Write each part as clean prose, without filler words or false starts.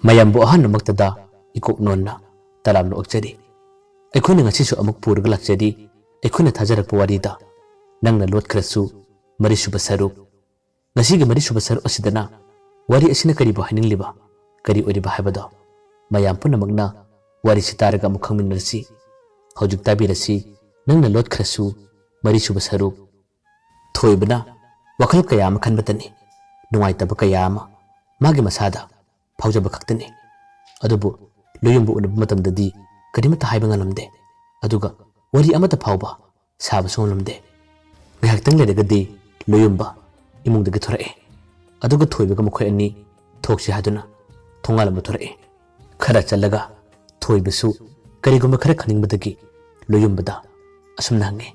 mayambu ahan namaktada ikok nonna talam no akjadi aikuna ngasi su amuk purga lakjadi aikuna thajarak puwarida nangna lot krasu marisu basaruk ngasi ge marisu basaruk asidana wari asina kari ba haning liba kari ori ba habada mayam pun namagna wari sitaraga mukhang minarsi hojuk tabirasi nangna lot krasu marisu basaruk thoibna wakal kayam khan batani nungai tab kayam magi masada faujaba khaktani adubu loyumbu unab matamdadi karimata haiba ngalamde aduga wari amata fauba saba sonlamde ngahaktang ledagadi loyumba imungdagi thorae aduga thoibaga mukhoi ani thokchi haduna thongalam thorae khara chalaga thoibasu kariguma khara khaningbadagi loyumbada asumna hange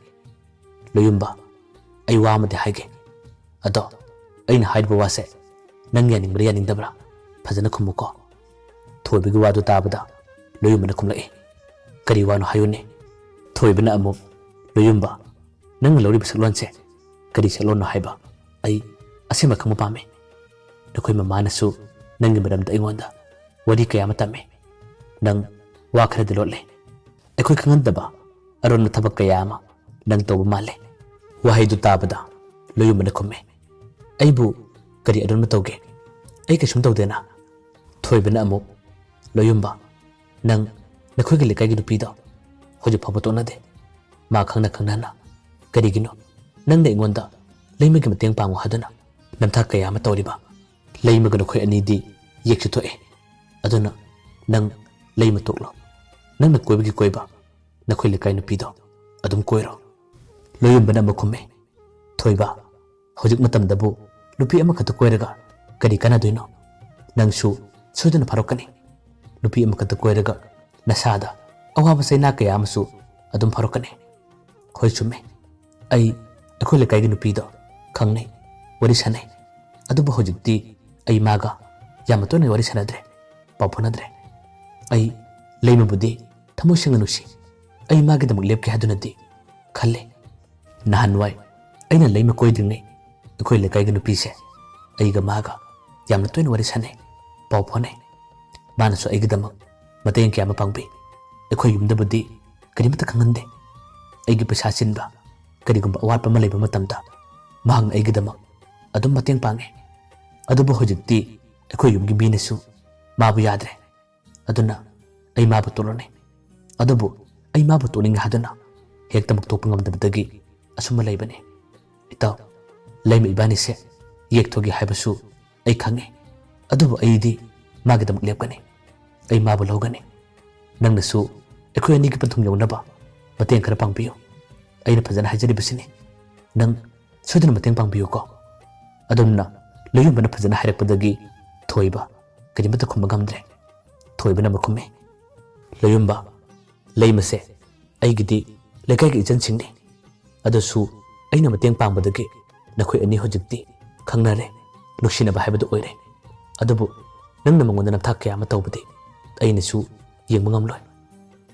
loyumba ai wa amade haige ado aina haidba wase nang yani mriya ningdabra fazana khumuko thoibagi wadu tabada loyumbana khumlae kari wanu hayune thoibana amu loyumba nang lori bisaklonse kari salon haiba ai asima khamu pame nakoi mamana su nang maramda ingonda wadi kaya matame nang wa khara dilotle akoi khangandaba aron thabak kaya ma nang toba male wahaidu tabada loyumbana khumme aibu kari aron matauge ai kasum tawdena thoibana amu loyumba nang nakhoi gi lekai gi dupido hoju phabato na de ma khangna khangna karigino nangda ingonda leimagi mateng pangu haduna namtha kaya ma tawriba leimaga nakhoi ani di yekchu toe aduna nang leima toklo nangna koibagi koiba nakhoi lekai nupido adum koiro loyumbana makhume thoiba hojik matam dabu lupi ama khata koiraga kari kana doino nangsu sudana farokani lupi ama khata koiraga nasada awaba saina kaya amasu adum farokani hoi chume ai akhoi lekai gi nupido khangnei wari sanai adubu hojikti ai maga yamatone wari sanadre paphonadre ai leima budi thamusing anusi ai magi damuk lepke hadunadi khalle nahanwai aina leima koidringai akhoi lekai gi nupise aiga maga yamna toin wari sanai paphone manasu aigi damak mateng kya ma pangbi akhoi yumda budi karimata khangande aigi pesa sinba karigumba awat pama leiba matamda mahang aigi damak adum mateng pange adubu hojikti akhoi yumgi binasu mabu yadre aduna ai mabu tolone adubu ai mabu toling haduna hektamak topangam dabdagi asuma leibane itaw leima ibani se yek thogi haibasu ai khange adubu aidi magi damak lepkani ai mabu logane nangnasu akhoi ani gi pathum yonaba mateng khara pangbiyo aina fazana hajari basini nang sodana mateng pangbiyo ko adumna loyumbana fazana hairakpadagi thoiba karimata khumba gamdre thoibana makhume loyumba leimase aigidi lekai gi ijan singni adasu aina mateng pangbadagi nakhoi ani hojikti khangnare nuksina ba haibadu oire adubu nangna mangonda namthak kya ma tawbadi aina su yengma ngamloi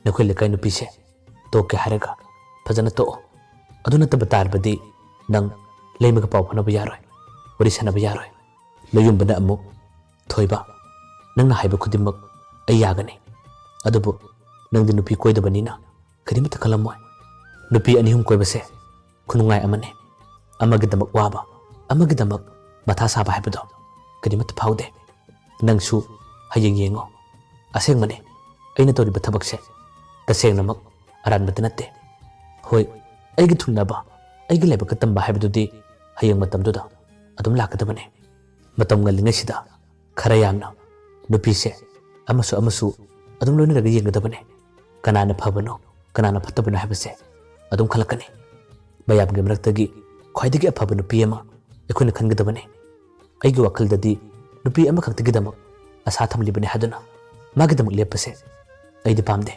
nakhoi lekai nupise toke haraga fazana to aduna tabatar nang leimaga paw phana yaroi wari sana yaroi loyumbana amu thoiba nangna haiba khudimak ai yagani adubu nangdi nupi koidabanina karimata khalamoi nupi anihum koibase khunungai amane amagidamak waba amagidamak matha saba haibado karimata phaude nangsu hayeng yengo asengmane aina toriba thabakse tasengnamak aranbata natte hoi aigi thunaba aigi lebaka tamba haibadudi hayeng matamduda adum lakadabane matam ngalinga sida khara yamna nupise amasu adum loina raga yengadabane kanana phabano kanana phatabano haibase adum khalakani bayam ge maraktagi khwaidagi aphabano nupi ama ekhona khangadabane aigi wakhaldadi nupi ama khaktagi damak asa thamlibane haduna magi damak lepase aidi pamde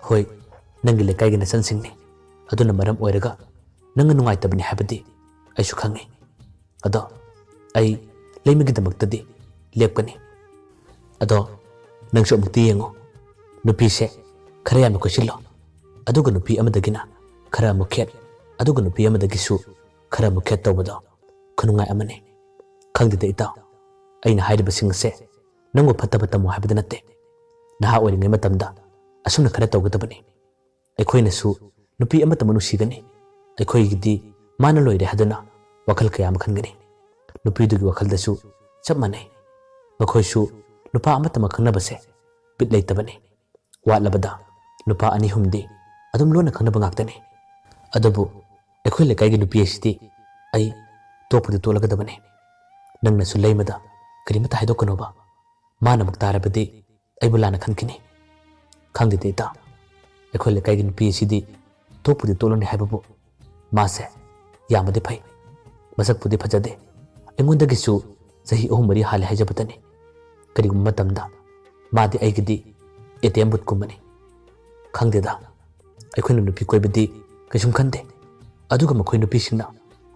hoi nangi lekai gi nasan singni aduna maram oiraga nanga nungai tabani habadi aisu khangi ado ai leimagi damaktadi lepkani ado nangsu mukti yengo nupi se khara yam ko silo aduga nupi amadagina khara mukhet aduga nupi amadagisu khara mukhet tawbado khunungai amane khangdi ita aina haidba singse ꯅꯪꯕꯨ ꯐꯠꯇꯕ ꯇꯝꯃꯨ ꯍꯥꯏꯕꯗꯤ ꯅꯠꯇꯦ ꯅꯍꯥ ꯑꯣꯏꯔꯤꯉꯩ ꯃꯇꯝꯗ ꯑꯁꯨꯝꯅ ꯈꯔ ꯇꯧꯒꯗꯕꯅꯤ ꯑꯩꯈꯣꯏꯅꯁꯨ ꯅꯨꯄꯤ ꯑꯃꯠꯇ ꯅꯨꯡꯁꯤꯒꯅꯤ ꯑꯩꯈꯣꯏꯒꯤꯗꯤ ꯃꯥꯅ ꯂꯣꯏꯔꯦ ꯍꯥꯏꯗꯨꯅ ꯋꯥꯈꯜ ꯀꯌꯥ ꯑꯃ ꯈꯟꯒꯅꯤ ꯅꯨꯄꯤꯗꯨꯒꯤ ꯋꯥꯈꯜꯗꯁꯨ ꯆꯞ ꯃꯥꯟꯅꯩ ꯃꯈꯣꯏꯁꯨ ꯅꯨꯄꯥ ꯑꯃꯠꯇ ꯈꯪꯅꯕꯁꯦ ꯕꯤꯠ ꯂꯩꯇꯕꯅꯤ ꯋꯥꯠꯂꯕꯗ ꯅꯨꯄꯥ ꯑꯅꯤ ꯑꯍꯨꯝꯗꯤ ꯑꯗꯨꯝ ꯂꯣꯟꯅ ꯈꯪꯅꯕ ꯉꯥꯛꯇꯅꯤ ꯑꯗꯨꯕꯨ ꯑꯩꯈꯣꯏ ꯂꯩꯀꯥꯏꯒꯤ ꯅꯨꯄꯤ ꯑꯁꯤꯗꯤ ꯑꯩ ꯇꯣꯛꯄꯗꯤ ꯇꯣꯛꯂꯒꯗꯕꯅꯤ ꯅꯪꯅꯁꯨ ꯂꯩꯃꯗ ꯀꯔꯤꯃꯠꯇ ꯍꯥꯏꯗꯣꯛꯀꯅꯣꯕ ꯃꯥꯅ ꯑꯃꯨꯛ ꯇꯥꯔꯕꯗꯤ ꯑꯩꯕꯨ ꯂꯥꯟꯅ ꯈꯟꯈꯤꯅꯤ ꯈꯪꯗꯦꯗ ꯏꯇꯥꯎ ꯑꯩꯈꯣꯏ ꯂꯩꯀꯥꯏꯒꯤ ꯅꯨꯄꯤ ꯑꯁꯤꯗꯤ ꯇꯣꯛꯄꯗꯤ ꯇꯣꯛꯂꯅꯤ ꯍꯥꯏꯕꯕꯨ ꯃꯥꯁꯦ ꯌꯥꯝꯅꯗꯤ ꯐꯩ ꯃꯁꯛꯄꯨꯗꯤ ꯐꯖꯗꯦ ꯑꯩꯉꯣꯟꯗꯒꯤꯁꯨ ꯆꯍꯤ 3-4 ꯍꯥꯜꯂꯦ ꯍꯥꯏꯖꯕꯇꯅꯤ ꯀꯔꯤꯒꯨꯝꯕ ꯃꯇꯝꯗ ꯃꯥꯗꯤ ꯑꯩꯒꯤꯗꯤ ATM ꯕꯨꯠꯀꯨꯝꯕꯅꯤ ꯈꯪꯗꯦꯗ ꯑꯩꯈꯣꯏꯅ ꯅꯨꯄꯤ ꯀꯣꯏꯕꯗꯤ ꯀꯩꯁꯨꯝ ꯈꯟꯗꯦ ꯑꯗꯨꯒ ꯃꯈꯣꯏ ꯅꯨꯄꯤꯁꯤꯡꯅ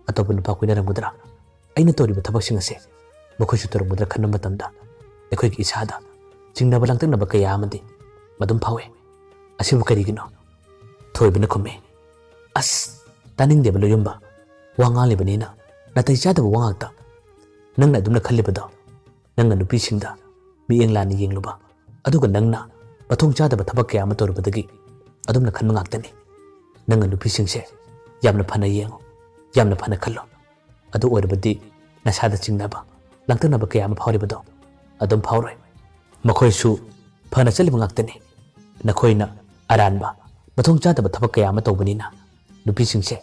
ꯑꯇꯣꯞꯄ ꯅꯨꯄꯥ ꯀꯣꯏꯅꯔꯝꯒꯗ꯭ꯔꯥ ꯑꯩꯅ ꯇꯧꯔꯤꯕ ꯊꯕꯛꯁꯤꯡ ꯑꯁꯦ ꯃꯈꯣꯏꯁꯨ ꯇꯧꯔꯝꯒꯗ꯭ꯔꯥ ꯈꯟꯕ ꯃꯇꯝꯗ ꯑꯩꯈꯣꯏꯒꯤ ꯏꯁꯥꯗ ꯆꯤꯡꯅꯕ ꯂꯥꯡꯇꯛꯅꯕ ꯀꯌꯥ ꯑꯃꯗꯤ ꯑꯗꯨꯝ ꯐꯥꯎꯋꯦ ꯑꯁꯤꯕꯨ ꯀꯔꯤꯒꯤꯅꯣ ꯊꯣꯏꯕꯅ ꯈꯨꯝꯃꯦ ꯑꯁ ꯇꯥꯅꯤꯡꯗꯦꯕ ꯂꯣꯌꯨꯝꯕ ꯋꯥ ꯉꯥꯡꯂꯤꯕꯅꯤꯅ ꯅꯥꯇꯩ ꯆꯥꯗꯕ ꯋꯥ ꯉꯥꯛꯇ ꯅꯪꯅ ꯑꯗꯨꯝꯅ ꯈꯜꯂꯤꯕꯗꯣ ꯅꯪꯅ ꯅꯨꯄꯤꯁꯤꯡꯗ ꯃꯤꯠꯌꯦꯡ ꯂꯥꯟꯅ ꯌꯦꯡꯂꯨꯕ ꯑꯗꯨꯒ ꯅꯪꯅ ꯃꯊꯣꯡ ꯆꯥꯗꯕ ꯊꯕꯛ ꯀꯌꯥ ꯑꯃ ꯇꯧꯔꯨꯕꯗꯒꯤ ꯑꯗꯨꯝꯅ ꯈꯟꯕ ꯉꯥꯛꯇꯅꯤ ꯅꯪꯅ ꯅꯨꯄꯤꯁꯤꯡꯁꯦ ꯌꯥꯝꯅ ꯐꯅ ꯌꯦꯡꯉꯨ ꯌꯥꯝꯅ ꯐꯅ ꯈꯜꯂꯨ ꯑꯗꯨ ꯑꯣꯏꯔꯕꯗꯤ ꯅꯁꯥꯗ ꯆꯤꯡꯅꯕ ꯂꯥꯡꯇꯛꯅꯕ ꯀꯌꯥ ꯑꯃ ꯐꯥꯎꯔꯤꯕꯗꯣ ꯑꯗꯨꯝ ꯐꯥꯎꯔꯣꯏ ꯃꯈꯣꯏꯁꯨ ꯐꯅ ꯆꯠꯂꯤꯕ ꯉꯥꯛꯇꯅꯤ ꯅꯈꯣꯏꯅ ꯑꯔꯥꯟꯕ ꯃꯊꯣꯡ ꯆꯥꯗꯕ ꯊꯕꯛ ꯀꯌా ꯑꯃ ꯇꯧꯕꯅꯤꯅ ꯅꯨꯄꯤꯁꯤꯡꯁꯦ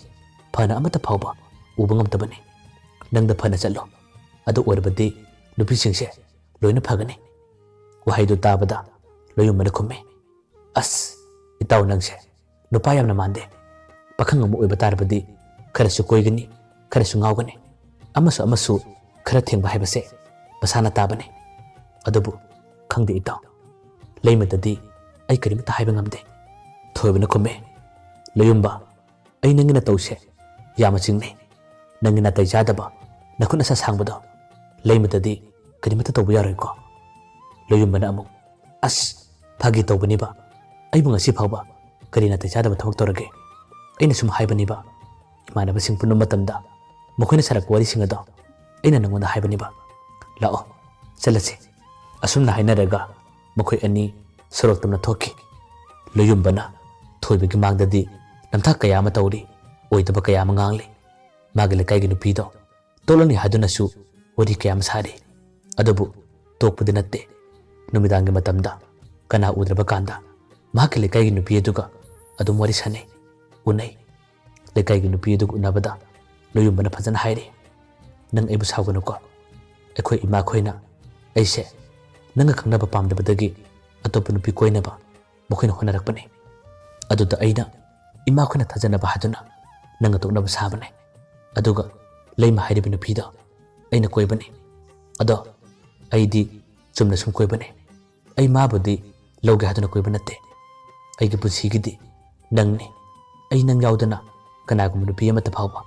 ꯐꯅ ꯑꯃꯠꯇ ꯐꯥꯎꯕ ꯎꯕ ꯉꯝꯗꯕꯅꯤ ꯅꯪꯗ ꯐꯅ ꯆꯠꯂꯣ ꯑꯗꯨ ꯑꯣꯏꯔꯕꯗꯤ ꯅꯨꯄꯤꯁꯤꯡꯁꯦ ꯂꯣꯏꯅ ꯐꯒꯅꯤ ꯋꯥꯍꯩꯗꯨ ꯇꯥꯕꯗ ꯂꯣꯌꯨꯝꯕꯅ ꯈꯨꯝꯃꯦ ꯑꯁ ꯏꯇꯥꯎ ꯅꯪꯁꯦ ꯅꯨꯄꯥ ꯌꯥꯝꯅ ꯃꯥꯟꯗꯦ ꯄꯥꯈꯪ ꯑꯃ ꯑꯣꯏꯕ ꯇꯥꯔꯕꯗꯤ ꯈꯔꯁꯨ ꯀꯣꯏꯒꯅꯤ ꯈꯔꯁꯨ ꯉꯥꯎꯒꯅꯤ ꯑꯃꯁꯨ ꯈꯔ ꯊꯦꯡꯕ ꯍꯥꯏꯕꯁꯦ ꯃꯁꯥꯅ ꯇꯥꯕꯅꯤ ꯑꯗꯨꯕꯨ ꯈꯪꯗꯦ ꯏꯇꯥꯎ ꯂꯩꯃꯗꯗꯤ ꯑꯩ ꯀꯔꯤꯃꯠꯇ ꯍꯥꯏꯕ ꯉꯝꯗꯦ ꯊꯣꯏꯕꯅ ꯈꯨꯝꯃꯦ ꯂꯣꯌꯨꯝꯕ ꯑꯩ ꯅꯪꯒꯤ ꯅꯇꯧꯁꯦ ꯌꯥꯝꯅ ꯆꯤꯡꯅꯩ ꯅꯪꯒꯤ ꯅꯥꯇꯩ ꯆꯥꯗꯕ ꯅꯈꯨꯠ ꯅꯁꯥ ꯁꯥꯡꯕꯗꯣ ꯂꯩꯃꯗꯗꯤ ꯀꯔꯤꯃꯠꯇ ꯇꯧꯕ ꯌꯥꯔꯣꯏꯀꯣ ꯂꯣꯌꯨꯝꯕꯅ ꯑꯃꯨꯛ ꯑꯁ ꯐꯥꯒꯤ ꯇꯧꯕꯅꯤꯕ ꯑꯩꯕꯨ ꯉꯁꯤ ꯐꯥꯎꯕ ꯀꯔꯤ ꯅꯥꯇꯩ ꯆꯥꯗꯕ ꯊꯕꯛ ꯇꯧꯔꯒꯦ ꯑꯩꯅ ꯁꯨꯝ ꯍꯥꯏꯕꯅꯤꯕ ꯏꯃꯥꯟꯅꯕꯁꯤꯡ ꯄꯨꯟꯕ ꯃꯇꯝꯗ ꯃꯈꯣꯏꯅ ꯁꯥꯔꯛꯄ ꯋꯥꯔꯤꯁꯤꯡ ꯑꯗꯣ ꯑꯩꯅ ꯅꯉꯣꯟꯗ ꯍꯥꯏꯕꯅꯤꯕ ꯂꯥꯛꯑꯣ ꯆꯠꯂꯁꯤ ꯑꯁꯨꯝꯅ ꯍꯥꯏꯅꯔꯒ ꯃꯈꯣꯏ ꯑꯅꯤ ꯁꯣꯔꯣꯛ ꯇꯝꯅ ꯊꯣꯛꯈꯤ ꯂꯣꯌꯨꯝꯕꯅ ꯊꯣꯏꯕꯒꯤ ꯃꯥꯡꯗꯗꯤ ꯅꯝꯊꯥꯛ ꯀꯌꯥ ꯑꯃ ꯇꯧꯔꯤ ꯑꯣꯏꯗꯕ ꯀꯌꯥ ꯑꯃ ꯉꯥꯡꯂꯤ ꯃꯥꯒꯤ ꯂꯩꯀꯥꯏꯒꯤ ꯅꯨꯄꯤꯗꯣ ꯇꯣꯛꯂꯅꯤ ꯍꯥꯏꯗꯨꯅꯁꯨ ꯋꯥꯔꯤ ꯀꯌꯥ ꯑꯃ ꯁꯥꯔꯤ ꯑꯗꯨꯕꯨ ꯇꯣꯛꯄꯗꯤ ꯅꯠꯇꯦ ꯅꯨꯃꯤꯗꯥꯡꯒꯤ ꯃꯇꯝꯗ ꯀꯅꯥ ꯎꯗ꯭ꯔꯕ ꯀꯥꯟꯗ ꯃꯍꯥꯛꯀꯤ ꯂꯩꯀꯥꯏꯒꯤ ꯅꯨꯄꯤ ꯑꯗꯨꯒ ꯑꯗꯨꯝ ꯋꯥꯔꯤ ꯁꯥꯅꯩ ꯎꯅꯩ ꯂꯩꯀꯥꯏꯒꯤ ꯅꯨꯄꯤ ꯑꯗꯨꯒ ꯎꯅꯕꯗ ꯂꯣꯌꯨꯝꯕꯅ ꯐꯖꯅ ꯍꯥꯏꯔꯤ ꯅꯪ ꯑꯩꯕꯨ ꯁꯥꯎꯒꯅꯨꯀꯣ ꯑꯩꯈꯣꯏ ꯏꯃꯥ ꯈꯣꯏꯅ ꯑꯩꯁꯦ ꯅꯪꯒ ꯈꯪꯅꯕ ꯄꯥꯝꯗꯕꯗꯒꯤ ꯑꯇꯣꯞꯄ ꯅꯨꯄꯤ ꯀꯣꯏꯅꯕ ꯃꯈꯣꯏꯅ ꯍꯣꯠꯅꯔꯛꯄꯅꯤ ꯑꯗꯨꯗ ꯑꯩꯅ ꯏꯃꯥ ꯈꯣꯏꯅ ꯊꯥꯖꯅꯕ ꯍꯥꯏꯗꯨꯅ ꯅꯪꯒ ꯇꯣꯛꯅꯕ ꯁꯥꯕꯅꯤ ꯑꯗꯨꯒ ꯂꯩꯃ ꯍꯥꯏꯔꯤꯕ ꯅꯨꯄꯤꯗꯣ ꯑꯩꯅ ꯀꯣꯏꯕꯅꯤ ꯑꯗꯣ ꯑꯩꯗꯤ ꯆꯨꯝꯅ ꯁꯨꯝ ꯀꯣꯏꯕꯅꯤ ꯑꯩ ꯃꯥꯕꯨꯗꯤ ꯂꯧꯒꯦ ꯍꯥꯏꯗꯨꯅ ꯀꯣꯏꯕ ꯅꯠꯇꯦ ꯑꯩꯒꯤ ꯄꯨꯟꯁꯤꯒꯤꯗꯤ ꯅꯪꯅꯤ ꯑꯩ ꯅꯪ ꯌꯥꯎꯗꯅ ꯀꯅꯥꯒꯨꯝꯕ ꯅꯨꯄꯤ ꯑꯃꯠꯇ ꯐꯥꯎꯕ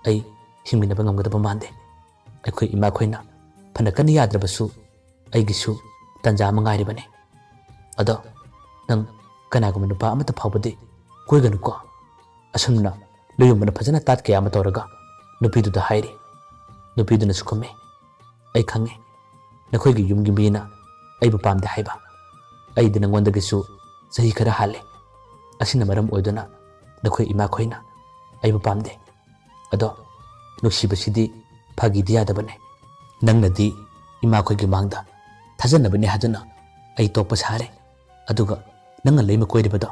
ꯑꯩ ꯍꯤꯡꯃꯤꯟꯅꯕ ꯉꯝꯒꯗꯕ ꯃꯥꯟꯗꯦ ꯑꯩꯈꯣꯏ ꯏꯃꯥ ꯈꯣꯏꯅ ꯐꯅ ꯀꯟꯅ ꯌꯥꯗ꯭ꯔꯕꯁꯨ ꯑꯩꯒꯤꯁꯨ ꯇꯟꯖꯥ ꯑꯃ ꯉꯥꯏꯔꯤꯕꯅꯤ ꯑꯗꯣ ꯅꯪ ꯀꯅꯥꯒꯨꯝꯕ ꯅꯨꯄꯥ ꯑꯃꯠꯇ ꯐꯥꯎꯕꯗꯤ ꯀꯣꯏꯒꯅꯨꯀꯣ ꯑꯁꯨꯝꯅ ꯂꯣꯌꯨꯝꯕꯅ ꯐꯖꯅ ꯇꯥꯠ ꯀꯌꯥ ꯑꯃ ꯇꯧꯔꯒ ꯅꯨꯄꯤꯗꯨꯗ ꯍꯥꯏꯔꯤ ꯅꯨꯄꯤꯗꯨꯅꯁꯨ ꯈꯨꯝꯃꯤ ꯑꯩ ꯈꯪꯉꯦ ꯅꯈꯣꯏꯒꯤ ꯌꯨꯝꯒꯤ ꯃꯤꯅ ꯑꯩꯕꯨ ꯄꯥꯝꯗꯦ ꯍꯥꯏꯕ ꯑꯩꯗꯤ ꯅꯉꯣꯟꯗꯒꯤꯁꯨ ꯆꯍꯤ ꯈꯔ ꯍꯥꯜꯂꯦ ꯑꯁꯤꯅ ꯃꯔꯝ ꯑꯣꯏꯗꯨꯅ ꯅꯈꯣꯏ ꯏꯃꯥ ꯈꯣꯏꯅ ꯑꯩꯕꯨ ꯄꯥꯝꯗꯦ ꯑꯗꯣ ꯅꯨꯡꯁꯤꯕꯁꯤꯗꯤ ꯐꯥꯒꯤꯗꯤ ꯌꯥꯗꯕꯅꯦ ꯅꯪꯅꯗꯤ ꯏꯃꯥ ꯈꯣꯏꯒꯤ ꯃꯥꯡꯗ ꯊꯥꯖꯅꯕꯅꯤ ꯍꯥꯏꯗꯨꯅ ꯑꯩ ꯇꯣꯛꯄ ꯁꯥꯔꯦ ꯑꯗꯨꯒ ꯅꯪꯅ ꯂꯩꯃ ꯀꯣꯏꯔꯤꯕꯗꯣ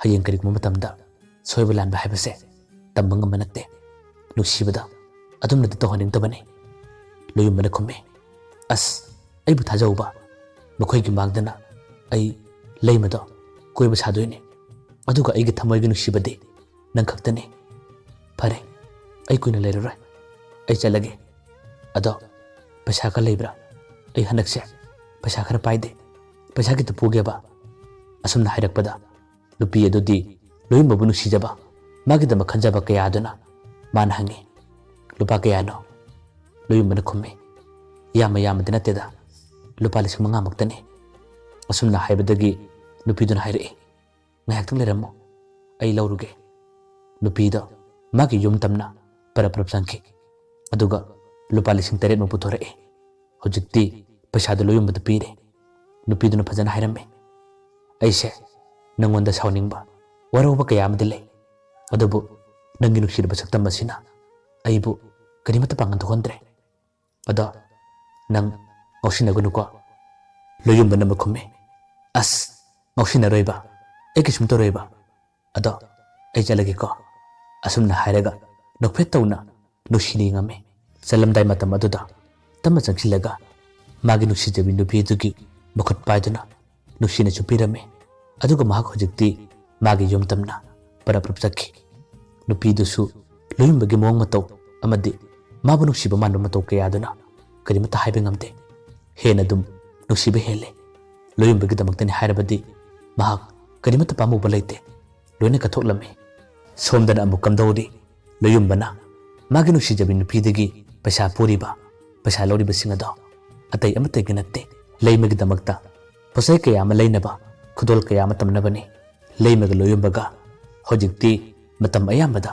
ꯍꯌꯦꯡ ꯀꯔꯤꯒꯨꯝꯕ ꯃꯇꯝꯗ ꯁꯣꯏꯕ ꯂꯥꯟꯕ ꯍꯥꯏꯕꯁꯦ ꯇꯝꯕ ꯉꯝꯕ ꯅꯠꯇꯦ ꯅꯨꯡꯁꯤꯕꯗ ꯑꯗꯨꯝꯅꯗꯤ ꯇꯧꯍꯟꯅꯤꯡꯗꯕꯅꯤ ꯂꯣꯌꯨꯝꯕꯅ ꯈꯨꯝꯃꯤ ꯑꯁ ꯑꯩꯕꯨ ꯊꯥꯖꯧꯕ ꯃꯈꯣꯏꯒꯤ ꯃꯥꯡꯗꯅ ꯑꯩ ꯂꯩꯃꯗꯣ ꯀꯣꯏꯕ ꯁꯥꯗꯣꯏꯅꯤ ꯑꯗꯨꯒ ꯑꯩꯒꯤ ꯊꯃꯣꯏꯒꯤ ꯅꯨꯡꯁꯤꯕꯗꯤ ꯅꯪ ꯈꯛꯇꯅꯤ ꯐꯔꯦ ꯑꯩ ꯀꯨꯏꯅ ꯂꯩꯔꯔꯣꯏ ꯑꯩ ꯆꯠꯂꯒꯦ ꯑꯗꯣ ꯄꯩꯁꯥ ꯈꯔ ꯂꯩꯕ꯭ꯔꯥ ꯑꯩ ꯍꯟꯗꯛꯁꯦ ꯄꯩꯁꯥ ꯈꯔ पाइदे पैसा की पुगेबा असुमना हाइरकपदा नुपी अदुदी लोइमबु नुसिजबा मागिदम खंजबा कयादुना मान हंगे लुपा कयानो लोइमबन खुमे याम यामदि नतेदा लुपा 5,000 मक्तने असुमना हाइबदगी नुपीदुना हाइरए ngayaktang leramo ai lauruge nupido magi yum tamna para prapsanki aduga lupa 3,000 mu puthore hojikti पैसादो लोयुंबद पीरे नुपीदुना फजन हायरमे अइसे नंगोंदा सावनिंगबा वरोबा कया अमदि लै अदुबु नंगी नुक्सिदबा सक्तम मसिना अइबु करिमत पांगन थोहंद्रे अदा नंग ngausinagunu ko loyumba na makhume as ngausina roiba ekisum to roiba ado ai jalagi ko asumna hairaga nokphet tawna nushini ngame salamdai matam aduda tama changsilaga magi nuksi jabi nupi dugi makhut paiduna nushina chupirame aduga mahak hojikti magi yomtamna paraprap sakhi nupi dusu loyumba gi mong mataw amadi mabu nuksiba manu mataw kayaduna karimata haibe ngamte हेन दुम नुसिबे हेले लोयुंबगी दमक्तनि हायरबदि महक करिमत पामुबा लेते लोयने कथोकलमे सोमदन अमु कमदौरी लोयुंबना मागी नुसिजबि नुपीदगी पैसा पुरीबा पैसा लौरीबा सिंगदो अतै अमतैग नत्ते लेमगी दमक्ता पोसै कया अमा लेनबा खुदोल कया अमा तमनबने लेमग लोयुंबगा होजिक्ति मतम अयामदा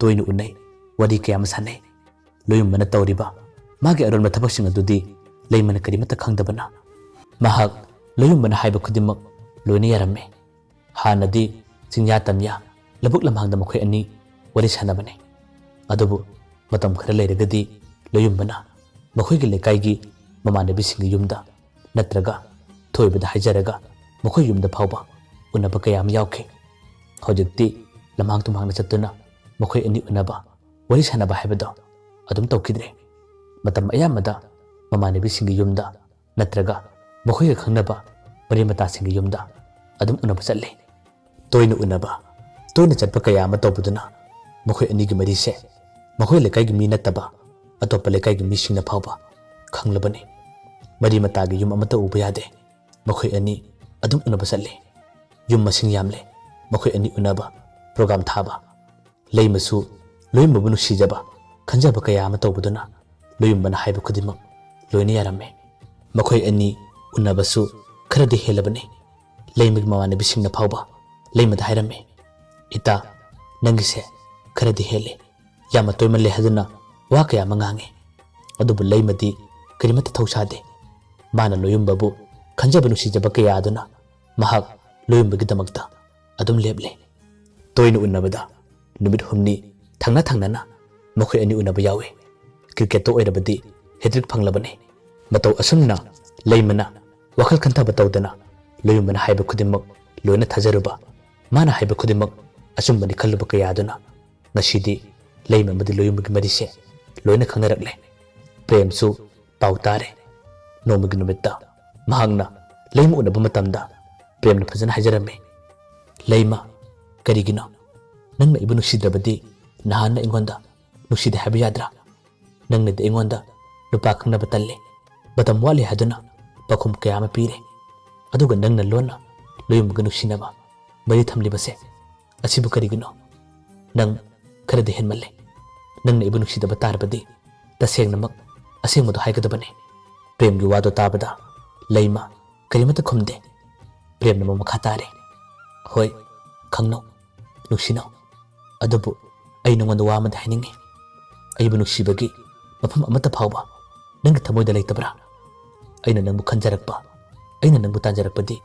तोयनु उनै वरी कया अमा सानै लोयुंबना तौरीबा मागी अरुण थबकसिंग अदुदि लेमन करिमत खंगदबना महक लोयुंबना हाइब खुदिमक लोयने यारमे हानदी चिंया तमया लबुक लमहांगद मखोय अनि वरि सानबने अदुबु मतम खरा लेरगदी लोयुंबना मखोयगी लेकाइगी ममानबी सिंग युमदा नत्रगा थोयबदा हाइजरगा मखोय युमदा फावबा उनबा कयाम यावखे होजिक्ति लमहांग तुमहांगना चत्तुना मखोय अनि उनबा वरि सानबा हाइबदो अदुम तौखिद्रे मतम अयामदा ममानबी सिंग युमदा नत्रगा मखोय खंगनबा परिमता सिंग युमदा अदुम उनबा चले तोयन उनबा तोयन चटपा कया अमा तौबदुना मखोय अनिगी मरीसे मखोय लेकाइगी मी नत्तबा अतोप्पा लेकाइगी मी सिंगना फावबा खंगलबने मरीमतागी युम अमता उबा यादे मखोय अनि अदुम उनबा चले युम मसिंग यामले मखोय अनि उनबा प्रोग्राम थाबा लेमसु लोयमबु नुसिजबा खंजबा कया अमा तौबदुना लोयमबना हाइब खुदिमक लोयने यारमे मखोय अनि उन्नबसु खरदि हेलबने लेमग ममानबी सिंगना फावबा लेमद हायरमे इता नंगिसे खरदि हेले यामा तोयमले हदुना वा कया मंगांगे अदुबु लेमदि करिमत थौसादे माना लोयुंबबु खंजब नुसिजब कया अदुना महक लोयुंबगी दमक्ता अदुम लेबले तोयन उन्नबदा नुमित हुमनी थंगना थंगना मखोय अनि उन्नबा यावे क्रिकेट तो ओइरबदि हेट्रिक फंगलबने मतौ असुमना लेमना वखल खंथबा तौदना लोयुंबना हाइब खुदिमक लोयना थाजरुबा माना हाइब खुदिमक असुमबनि खल्लुबा कयादुना ngasiदी लेम मदि लोयुंबगी मरिसे लोयना खंगरकले प्रेमसु पाउतारे नोमगी नुमित्ता महंगना लेम उनबा मतमदा प्रेमना फजन हाजरमे लेमा करिगिनो नंगना इबु नुसिद्रबदि नहाना इंगोंदा नुसिदे हाइब याद्रा नंगनदि इंगोंदा नुपा खंगनबा तल्ले मतम वाले हादुना पखुम कया अमा पीरे अदुगा नंगना लोना लोयुंबगा नुसिनबा मरि थमलिबसे असिबु करिगिनो नंग खरदि हेनमल्ले नंगना इबु नुसिदबा तारबदि तसेंगनमक असेंगमदो हाइगदबने प्रेमगी वादो ताबदा लेमा करिमत खुमदे प्रेमनम मखा तारे होय खंगनो नुसिनो अदुबु अइ नंगोंदा वा अमदि हाइनिंगे अइबु नुसिबगी मफम अमता फावबा नंग थमोयदा लेतबरा अइना नंगबु खंजरकपा अइना नंगबु तांजरकपदि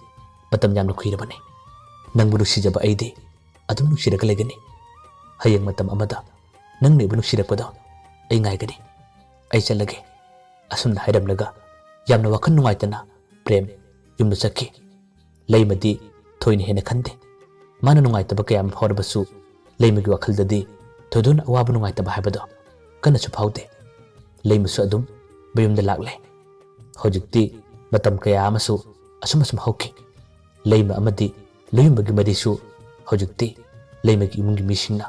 मतम यामना खुइरबने नंगबु नुसिजबा अइदि अदुम नुसिरक लेगनी हयंग मतम अमदा नंगने इबु नुसिरकपदो अइ गायगनी अइ चलगे असुमना हाइरमलगा यामना वखन नुंगाइतना प्रेम युमना चक्की लेमदि थोयने हेना खंदे माना नुंगाइतबा कयाम फावरबसु लेमगी वखलददि थोदुन अवाबु नुंगाइतबा हाइबदो कनसु फावदे लेमसु अदुम बयुमदा लाक्ले होजिक्ति मतम कया अमसु असुम असुम हौखि लेम अमदि लोयुंबगी मरिसु होजिक्ति लेमगी इमुंगी मिसिंगना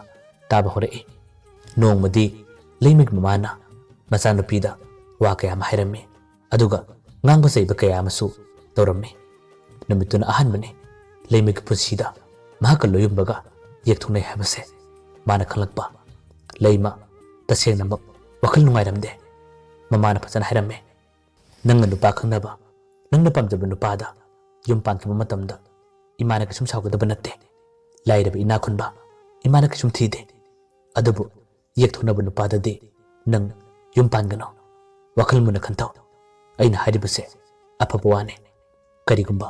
ताबा होरए नोंगमदि लेमगी ममाना मचानुपीदा वा कया अमा हाइरमे अदुगा ngang ba kaya amasu tawramme numituna ahanbane leimig punsida mahaka loyumbaga yekthunai habase mana khalakpa leima taseng namak wakal nungairamde mamana phajana hairamme nangna nupa khangnaba nangna pamjaba nupada yum pankiba matamda imana kisum saugdaba natte lairaba ina khunba imana kisum thide adubu yekthunaba nupadade nang yum pangano wakal muna khantaw aina haribase ꯑꯐꯕ ꯋꯥꯅꯤ ꯀꯔꯤꯒꯨꯝꯕ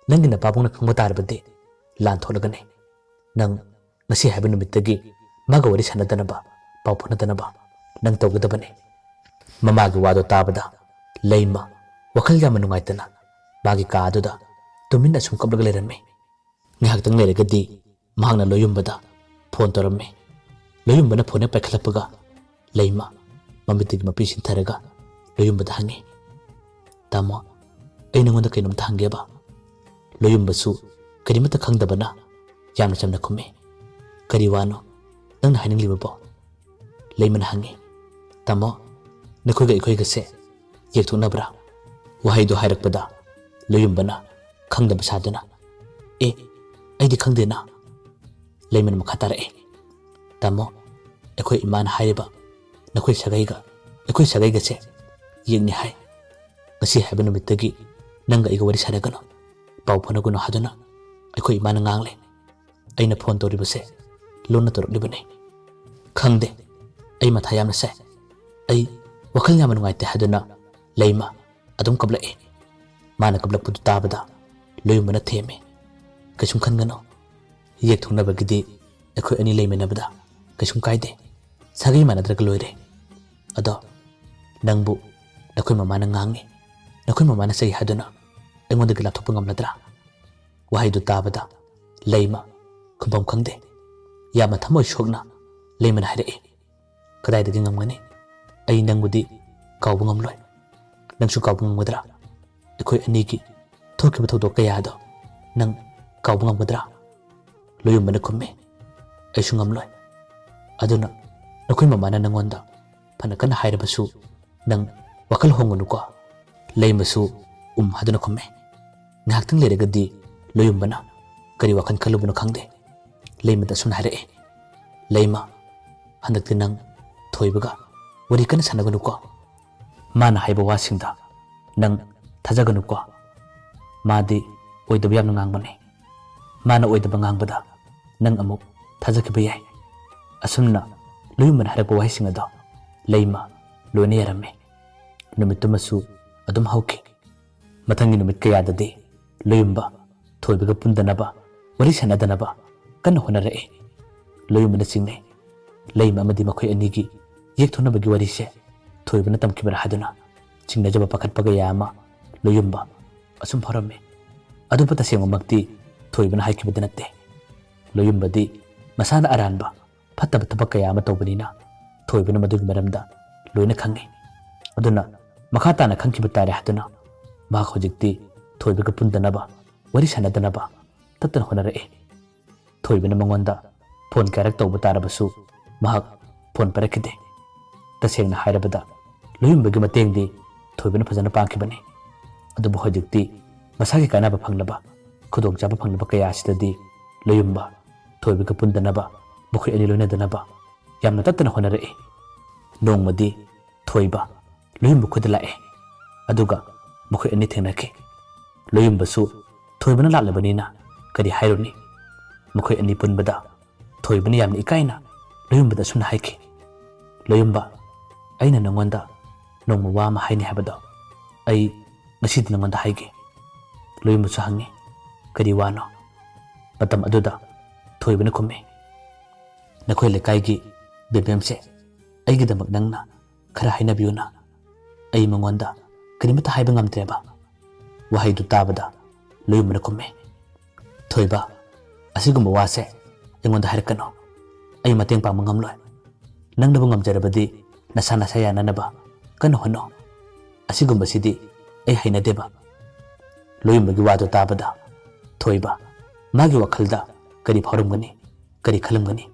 ꯅꯪꯒꯤ ꯅꯄꯥꯕꯨꯡꯅ ꯈꯪꯕ ꯇꯥꯔꯕꯗꯤ ꯂꯥꯟ ꯊꯣꯛꯂꯒꯅꯤ ꯅꯪ ngasi haiba numittagi maga wari sanadanaba pau phunadanaba nang tawgadabani mamagi wado tabada leima wakhal yama nungaitana magi ka aduda tuminna sum kablaga lerame ngahaktang leregadi mahangna loyumbada phone toramme loyumbana phone paikhlapaga leima mamittigi mapi sintharaga loyumbada hangi tamo ai nangonda kainom thangeba loyumbasu karimata khangdabana yamna chamna khume kari wano nang haning liba bo leiman hangi tamo nakhoi ga ikhoi ga se yek thona bra wahai do hairak pada loyum bana khangda basadana ai di khangde na leiman ma khatara tamo ikhoi iman haiba nakhoi sagai ga se yek ni hai ngasi haibanu mittagi nang ga iga wari saragano pau phona guno haduna ikhoi iman ngangle aina phone tori base lona tor libane khangde ai matha yamna sai ai wakhal yamna ngai te haduna leima adum kabla mana kabla pudu tabada loyumana theme kasum khangano yek thungna bagidi ekhoi ani leimena bada kasum kaide sagai mana drak loire ado nangbu nakhoi mama na ngangi nakhoi mama na sai haduna engonda gila thopang amladra wahai du tabada leima kumbam khangde yama thamoi shokna leiman haire kadai dagi ngamgani ai nangudi kawbu ngamloi nangsu kawbu ngamgadra ekhoi anigi thokiba thodo kaya do nang kawbu ngamgadra loyum bana khumme ai su ngamloi aduna nakhoi mamana nangonda phana kana haire basu nang wakal hongunu ko leimasu haduna khumme ngaktang leregadi loyum bana kari wakan khalubuna khangde leima da sun hare leima handak tinang thoibaga wari kan sanaganu ko mana haiba wasingda nang thajaganu ko madi oidaba yamna ngangbane mana oidaba ngangbada nang amuk thajakiba yai asumna loyumban harapa wahisinga da leima loine yarame numitumasu adum hauki mathangi numit kayadadi loyumba thoibaga pundanaba wari sanadanaba kan honare loyumana singne leima amadi makhoi anigi yek thona bagi wari se thoibana tamkibara haduna chingna jaba pakhat paga yama loyumba asum pharamme adu pata sengo makti thoibana haikibada natte loyumba di masana aranba phattaba tabak yama tawbanina thoibana madugi maramda loina khangi aduna makhata na khangkiba tare haduna ma khojikti thoibaga pundanaba wari sanadanaba tatan honare thoibana mangonda phone karak tawba tarabasu mahak phone parakide tasengna hairabada loyumbagi matengdi thoibana phajana pangkibani adubu hojikti masagi kanaba phanglaba khudok jaba phanglaba kaya asidadi loyumba thoibaga pundanaba bukhoi ani loina danaba yamna tatana honare nongmadi thoiba loyumbu khudla aduga bukhoi ani thenake loyumbasu thoibana laklabanina kadi haironi makhoi ani punbada thoibani yamni ikaina loyumbada sumna haiki loyumba aina nangonda nongma wama haini habada ai ngasidi nangonda haige loyumba su hangi kadi wano matam aduda thoibani khumme nakhoi lekaigi bebemse aigi damak nangna khara haina biuna ai mangonda karimata haiba ngamtreba wahai du tabada loyumba khumme thoiba asigumba wase engonda harkano ai mateng pa mangamloi nangnabu ngamjarabadi nasana saya nanaba kan hono asigumba sidi ai haina deba loyumbagi wado tabada thoiba magi wakhalda kari phorumgani kari khalamgani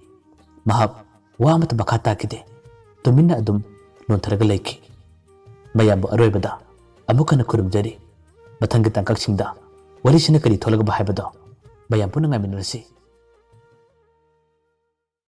mahab wamata bakata kide tuminna adum nontharaga laiki mayambu aroibada amukana kurumjari mathangi tangkaksingda warisina kari tholaga bahaibada mayam puna ngaminrasi